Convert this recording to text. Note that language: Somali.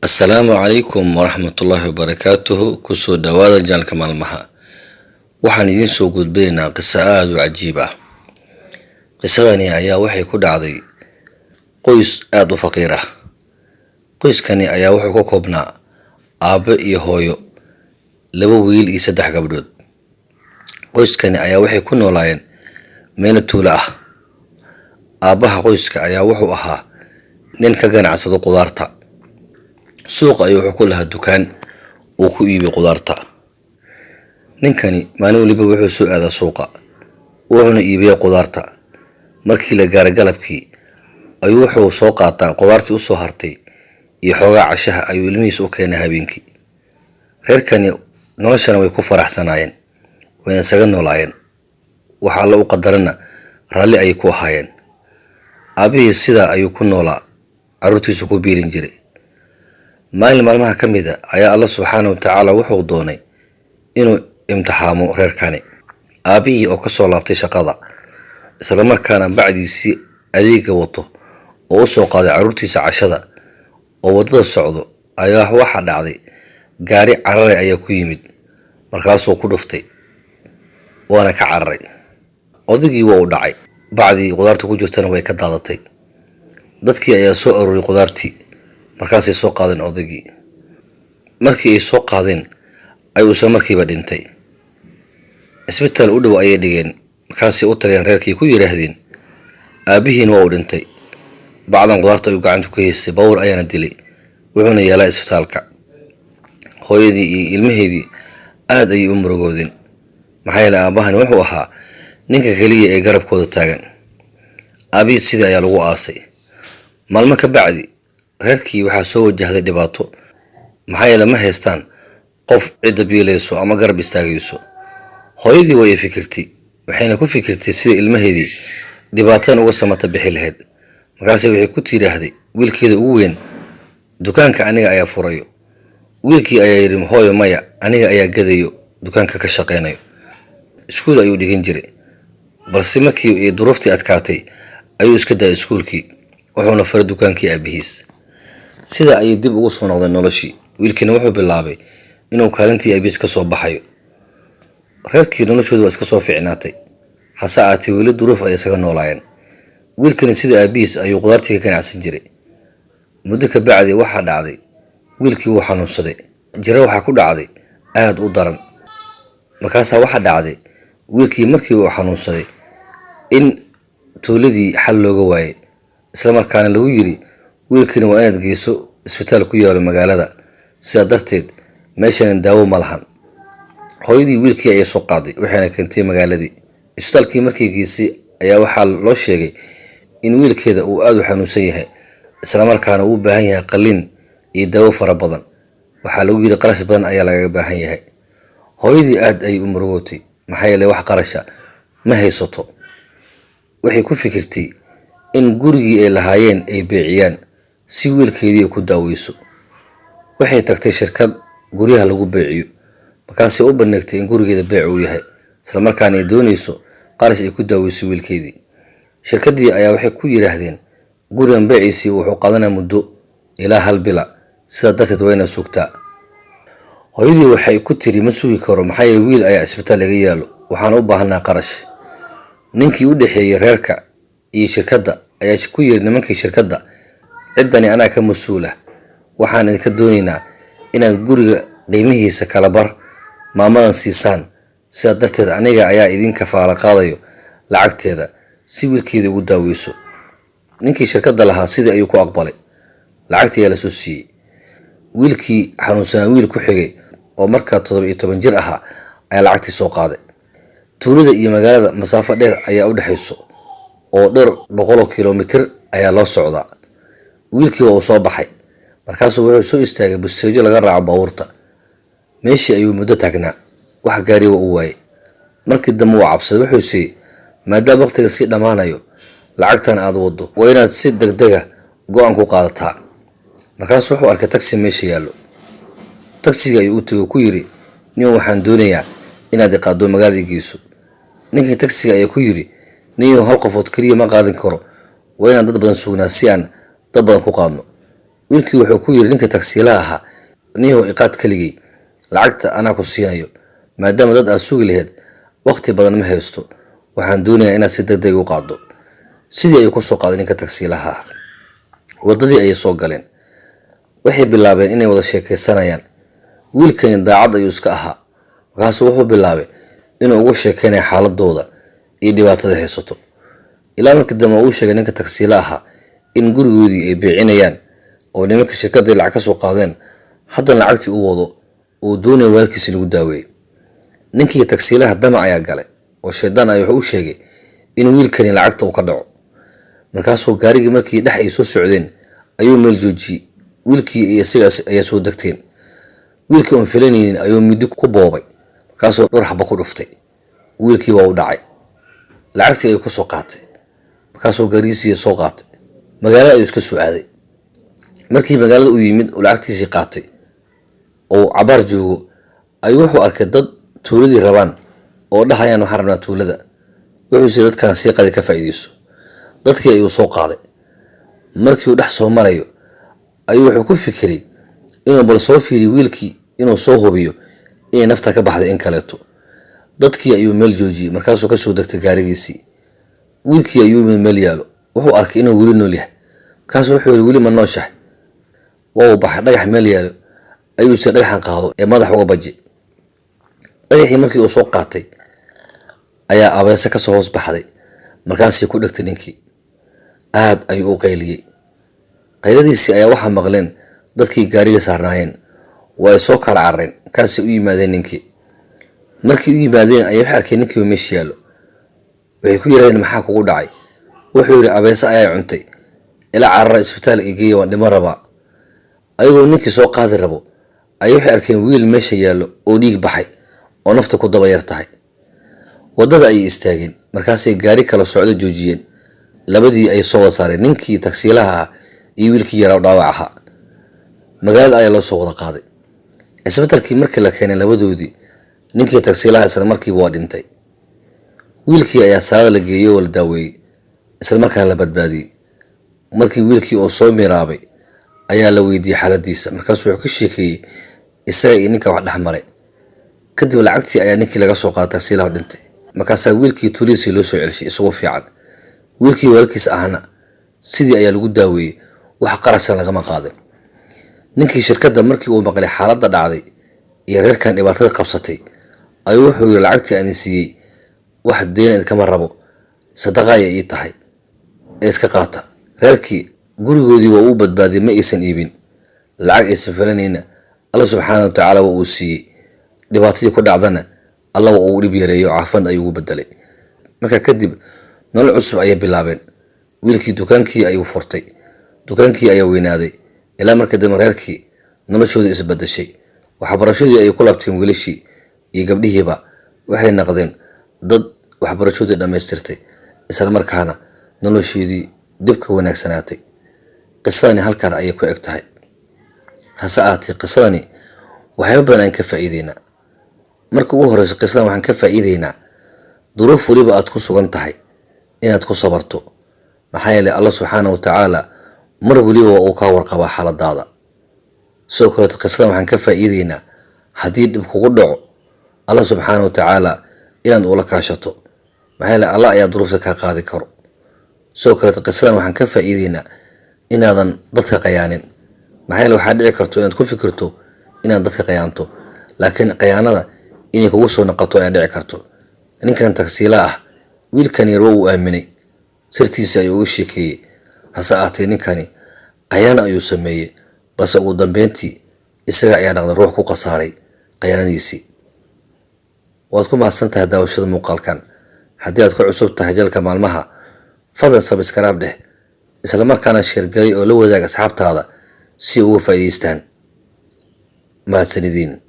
السلام عليكم ورحمة الله وبركاته كسو دواد جانك مالمها waxaan idin soo gudbinaynaa qiso aad u cajiib ah. qisadani ayaa waxay ku dhacday qoys aad u faqiir ah. qoyskani ayaa wuxuu ka koobnaa aabe iyo hooyo, laba wiil iyo saddex gabdhood. qoyskani ayaa waxay ku noolaayeen meel tuulo ah. aabaha qoyska ayaa wuxuu ahaa nin ka ganacsado qudaarta. suuqa ayuu wuxuu ku lahaa dukaan uu ku iibiyo qudaarta. ninkani maalin waliba wuxuu soo aadaa suuqa wuxuuna iibiyaa qudaarta. markii la gaaray galabkii ayuu wuxuu soo qaataa qudaartii u soo hartay iyo xoogaa cashaha ayuu ilmihiisa u keenay habeenkii. reerkani noloshana way ku faraxsanaayeen, wayna isaga noolaayeen. waxa alla u qadarana raalli ayay ku ahaayeen. aabihii sidaa ayuu ku noolaa, carruurtiisu ku biilin jiray. maalin maalmaha ka mid a ayaa alla subxaanahu watacaala wuxuu doonay inuu imtixaamo reerkani. aabihii oo ka soo laabtay shaqada isla markaana bacdiisii adeega wato oo u soo qaaday carruurtiisa cashada oo waddada socdo ayaa waxa dhacday gaari cararay ayaa ku yimid, markaasuu ku dhuftay waana ka cararay. odaygii waa u dhacay, bacdii qudaarta ku jirtana way ka daadatay. dadkii ayaa soo aruuray qudaartii, markaasay soo qaadeen odaygii. markii ay soo qaadeen ayuu isla markiiba dhintay. isbitaal u dhow ayay dhigeen, markaasay u tageen reerkii ku yidhaahdeen aabihiin waa uu dhintay. bacdan qudaarta ayuu gacanta ku haystay, bawr ayaana dilay, wuxuuna yaalaa isbitaalka. hooyadii iyo ilmaheedii aad ayay u murugoodeen, maxaa yeelay aabahani wuxuu ahaa ninka keliya ee garabkooda taagan. aabihii sidii ayaa lagu aasay. maalmo ka bacdi reerkii waxaa soo wajahday dhibaato, maxaa yeelay ma haystaan qof cidda biilayso ama garab istaagayso. hooyadii way fikirtay, waxayna ku fikirtay sida ilmaheedii dhibaatadan uga samata bixi lahayd. markaase waxay ku tidhaahday wiilkeeda ugu weyn, dukaanka aniga ayaa furayo. wiilkii ayaa yidhi hooyo maya, aniga ayaa gadayo, dukaanka ka shaqaynayo. iskuul ayuu dhigan jiray, balse markii ay duruuftii adkaatay ayuu iska daayay iskuulkii, wuxuuna faray dukaankii aabihiis. sida ayay dib ugu soo noqdeen noloshii. wiilkiina wuxuu bilaabay inuu kaalintii aabihiis ka soo baxayo. reerkii noloshoodu waa iska soo fiicnaatay, hase aatee weli duruuf ay isaga noolaayeen. wiilkani sida aabihiis ayuu qudaartii ka ganacsan jiray. muddo ka bacdi waxaa dhacday wiilkii wuu xanuunsaday, jiro waxaa ku dhacday aad u daran. markaasaa waxaa dhacday wiilkii markii uu xanuunsaday in tuuladii xal looga waayay, isla markaana lagu yiri wiilkani waa inaad geyso isbitaal ku yaalo magaalada, sidaa darteed meeshan daawo ma lahan. hooyadii wiilkii ayay soo qaaday, waxayna keentay magaaladii. isbitaalkii markii geysay ayaa waxaa loo sheegay in wiilkeeda uu aad u xanuunsan yahay, isla markaana uu u baahan yahay qalliin iyo daawo fara badan. waxaa lagu yiri qarash badan ayaa lagaga baahan yahay. hooyadii aad ayay u murugootay, maxaa yeelay wax qarasha ma haysato. waxay ku fikirtay in gurigii ay lahaayeen ay beeciyaan si wiilkeedii ku daaweyso. waxay tagtay shirkad guryaha lagu beeciyo, markaasay u bandhigtay in gurigeeda beec uu yahay, isla markaana ay doonayso qarash ay ku daaweyso wiilkeedii. shirkaddii ayaa waxay ku yidhaahdeen gurigan beeciisii wuxuu qaadanaa muddo ilaa 1 bil, sidaa darteed wayna sugtaa. hooyadii waxay ku tiri ma sugi karo, maxaa yeelay wiil ayaa isbitaal laga yaalo, waxaan u baahanaa qarash. ninkii u dhexeeyay reerka iyo shirkadda ayaa ku yiri nimankii shirkadda, ciddani anaa ka mas-uula, waxaan idinka doonaynaa inaad guriga qiimihiisa kala bar maamadan siisaan, sidaa darteed aniga ayaa idinka faala qaadayo lacagteeda si wiilkeeda ugu daaweyso. ninkii shirkadda lahaa sidii ayuu ku aqbalay, lacagtii ayaa la soo siiyey. wiilkii xanuunsanaa wiil ku xigay oo markaa 17 jir ahaa ayaa lacagtii soo qaaday. tuulada iyo magaalada masaafo dheer ayaa u dhaxayso oo dhowr 100 kiiloomitir ayaa loo socdaa. wiilkii waa uu soo baxay, markaasuu wuxuu soo istaagay busteejo laga raaco baabuurta. meeshii ayuu muddo taagnaa, wax gaari waa u waayay. markii dambe uu cabsaday, wuxuu siiyey maadaama waqtiga sii dhammaanayo lacagtan aad wado waa inaad si degdega go'aan ku qaadataa. markaasuu wuxuu arkay taksi meesha yaallo. taksiga ayuu u tagay ku yiri nin waxaan doonayaa inaad iqaado magaalada geyso. ninkii taksiga ayaa ku yiri nin hal qofood kaliya ma qaadan karo, waa inaan dad badan sugnaa si aan dad badan ku qaadno. wiilkii wuxuu ku yiri ninka taksiilaha ahaa, niyow iqaad kaligay, lacagta anaa ku siinayo, maadaama dad aad sugi lahayd waqti badan ma haysto, waxaan doonayaa inaad si degdeg u qaado. Sidii ay ku soo qaaday ninka taksiilaha ahaa. Wadadii ayay soo galeen. Waxay bilaabeen inay wada sheekaysanayaan. Wiilkani daacad ayuu iska ahaa. Markaasuu wuxuu bilaabay inuu ugu sheekeynayo xaaladooda iyo dhibaatada haysato. Ilaa markii dambe uu sheegay ninka taksiilaha ahaa in gurigoodii ay beecinayaan oo nimanka shirkadda lacag ka soo qaadeen, haddana lacagtii uu wado uu doonayo walaalkiisa lagu daaweeyo. Ninkii taksiilaha damac ayaa galay oo shaydaan ay wuxuu u sheegay in wiilkani lacagta uu ka dhaco. Markaasuu gaarigii markii dhex ay soo socdeen ayuu meel joojiyay. Wiilkii iyo isaga ayaa soo degteen. Wiilkii oo filanaynin ayuu midi ku boobay. Markaasuu dhowr xabo ku dhuftay. Wiilkii waa u dhacay. Lacagtii ay ku soo qaatay. Markaasuu gaarigiisii soo qaatay. Magaalada ayuu iska soo aaday. Markii magaalada uu yimid oo lacagtiisii qaatay oo cabaar joogo ayuu wuxuu arkay dad tuuladii rabaan oo dhahayaan waxaan rabnaa tuulada. Wuxuu si dadkan si qadi ka faa'iideyso. Dadkii ayuu soo qaaday. Markii uu dhex soo marayo ayuu wuxuu ku fikiray inuu bal soo fiiriyo wiilkii inuu soo hubiyo in nafta ka baxday in kaleeto. Dadkii ayuu meel joojiyay. Markaasuu ka soo degtay gaarigiisii. Wiilkii ayuu meel yaalo. Wuxuu arkay inuu weli nool yahay. Markaasuu wuxuu yiri weli ma nooshahay. Waa baxay dhagax meel yaalo ayuu si dhagaxan qaado ee madax uga baji. Dhagaxii markii uu soo qaatay ayaa abeesa ka soo hoos baxday. Markaasii ku dhagtay ninkii. Aad ayuu u qayliyay. Qayladiisii ayaa waxa maqleen dadkii gaariga saarnaayeen. Way soo kala carreen. Markaasii u yimaadeen ninkii. Markii u yimaadeen ayay wax arkeen ninkii meesha yaalo. Waxay ku yiraahdeen maxaa kugu dhacay? Wuxuu yiri abeesa ayaa cuntay. Ila carra isbitaal igeeyay waan dhimo rabaa. Ayuu ninkii soo qaadi rabo. Ayay wax arkeen wiil meesha yaalo oo dhiig baxay oo nafta ku daba yar tahay. Wadada ay istaageen. Markaasay gaari kala socdo joojiyeen. Labadii ay soo wada saareen ninkii taksiilaha iyo wiilkii yaraw dhaawac ahaa. Magaalada ayaa loo soo wada qaaday. Isbitaalkii markii la keenay labadoodii ninkii taksiilaha isla markiiba waa dhintay. Wiilkii ayaa saada la geeyay oo la daaweeyay. Isla markaa la badbaadiyay. Markii wiilkii oo soo miraabay ayaa la weydiiyay xaaladiisa. Markaasuu wuxuu ka sheekeeyay isaga iyo ninka wax dhaxmaray. Kadib lacagtii ayaa ninkii laga soo qaaday taksiilaha dhintay. Markaasaa wiilkii tuuliisii loo soo celishay isagoo fiican. Wiilkii walaalkiis ahna sidii ayaa lagu daaweeyay. Wax qarashan lagama qaadan. Ninkii shirkadda markii uu maqlay xaaladda dhacday iyo reerkan dhibaatada qabsatay ayuu wuxuu yiri lacagtii aan siiyay wax deyn kama rabo. Sadaqa ay ii tahay. Iska qaata. Reerkii gurigoodii waa uu badbaadiyay ma aysan iibin. Lacag aysan filanayna Allah subhanahu wa ta'ala waa uu siiyay. Dhibaatadii ku dhacdana Allah waa uu dhib yareeyo caafimad ayuu ugu bedelay. Marka kadib nolol cusub ayay bilaabeen. Wiilkii dukaankii ayuu furtay. Dukaankii ayaa weynaaday. Ilaa markii dambe reerkii noloshooda is bedeshay. Waxbarashadii ay ku laabteen wiilashii iyo gabdhihiiba waxay noqdeen dad waxbarashadii dhameystirtay. Isla markaana noloshoodii dib ka wanaagsanaatay. Qisadani halkan ayay ku eg tahay. Hase ahaatee qisadani waxyaabo badan aan ka faa'iideynaa. Marka ugu horeyso qisadan waxaan ka faa'iideynaa duruuf waliba aad ku sugan tahay inaad ku sabarto. Maxaa yeelay Allah subhanahu wa ta'ala mar waliba uu ka warqaba xaaladaada. Soo kale qisadan waxaan ka faa'iideynaa haddii dib kugu dhaco Allah subhanahu wa ta'ala inaad ula kaashato. Maxaa yeelay Allah ayaa duruufta ka qaadi karo. Soo kale qisadan waxaan ka faa'iideynaa inaadan dadka qayaanin. Maxaa yeelay waxa dhici karto inaad ku fikirto inaad dadka qayaanto, laakiin qayaanada inay kugu soo noqoto ayaa dhici karto. Ninkan taksiilaha ah wiilkan yar uu aaminay sirtiisa ayuu uga sheekeeyay. Hase ahaatee ninkani qayaan ayuu sameeyay, balse ugu dambeyntii isaga ayaa noqday ruux ku qasaaray qayaanadiisii. Waad ku mahadsantahay daawashada muuqaalkan. Haddii aad ku cusub tahay jalka maalmaha fadlan subscribe dheh. Isla markaana share galay oo la wadaag asxaabtaada si uga faa'iideystaan. mahadsanidin.